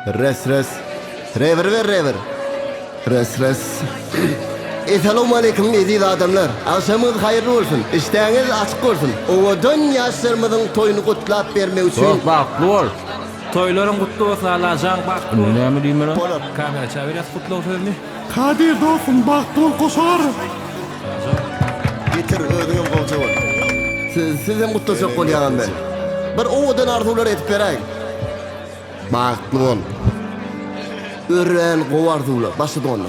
Res res. Rever ver rever. Res res. Esselamu aleyküm aziz adamlar. Akşamınız hayırlı olsun. İşleriniz açık olsun. Ovadan yaşlarımızın toyunu kutlap vermek için. Çok baklı ol. Toyların kutlu olsun Allah'can bak. Ne mi diyeyim lan? Polat. Kamera çeviriyat kutlu olsun sözünü. Kadir dostum baktol koşar. Getir özünün kolça ol. Siz hem kutlu çok kolyağım ben. Bir ovadan arzular etip vereyim. Baklı ol. Ürren kov arzular. Başladı onu.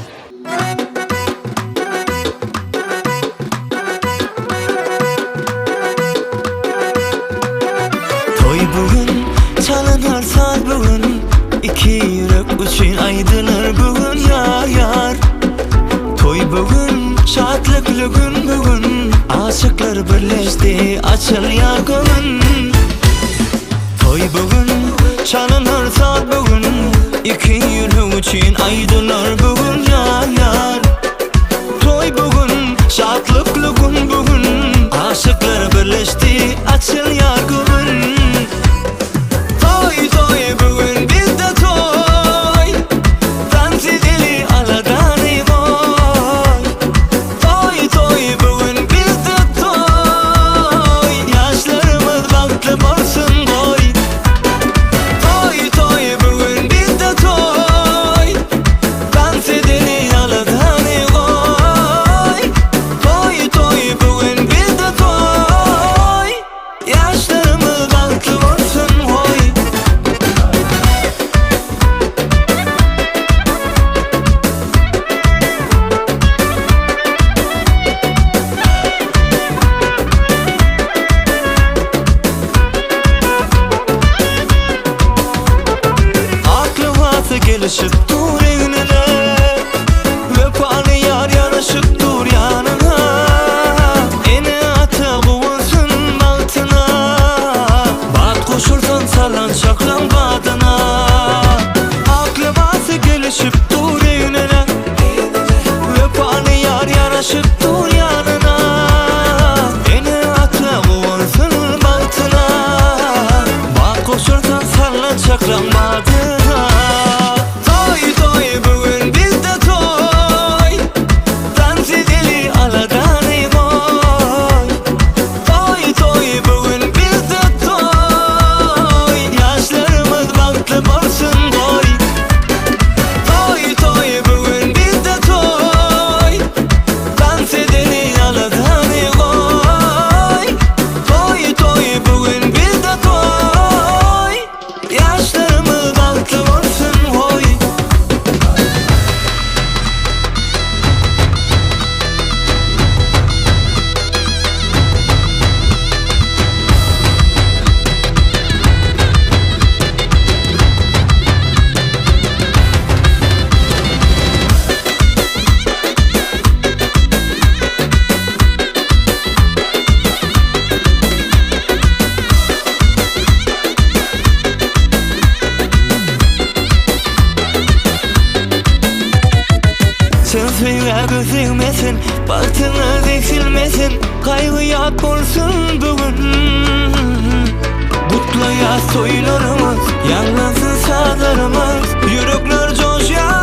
Toy bugün çalınır saat bugün, iki yürek için aydınır bugün yar yar. Toy bugün şadlıklı gün bugün, aşıklar birleşti açıl yar gönül. Toy bugün çalınır saat bugün, iki yürek için aydınır bugün yar yar. Toy bugün şadlıklı gün bugün, aşıklar birleşti açıl yar gönül. Toy toy bugün bizde toy, dans edeli aladani boy. Toy toy bugün bizde toy, yaşlarımız baktı olsun boy. Toy toy bugün bizde toy, dans edeli aladani boy. Toy toy bugün bizde toy, yaşlarımız baktı olsun boy. Aklı varsa gelişip dur evine, vefalı yar yanaşıp dur yanına. Ene ata bulunsun altına, bat koşursan sallan çaklan badına. Aklı varsa gelişip dur evine, vefalı yar yanaşıp dur yanına. Ene ata bulunsun altına, bat koşursan sallan çaklan badına. Toy toy bugün bizde toy, dans edeli aladani boy. Toy toy bugün bizde toy, yaşlarımız baktı olsun boy. Toy toy bugün bizde toy, dans edeli aladani boy. Toy toy bugün bizde toy, yaşlarımız baktı olsun boy. Sözüne gözükmesin, baktığına dikilmesin, kaygı yat olsun bugün. Kutlu yaz toylarımız, yangınsın sağlarımız, yürekler coşar.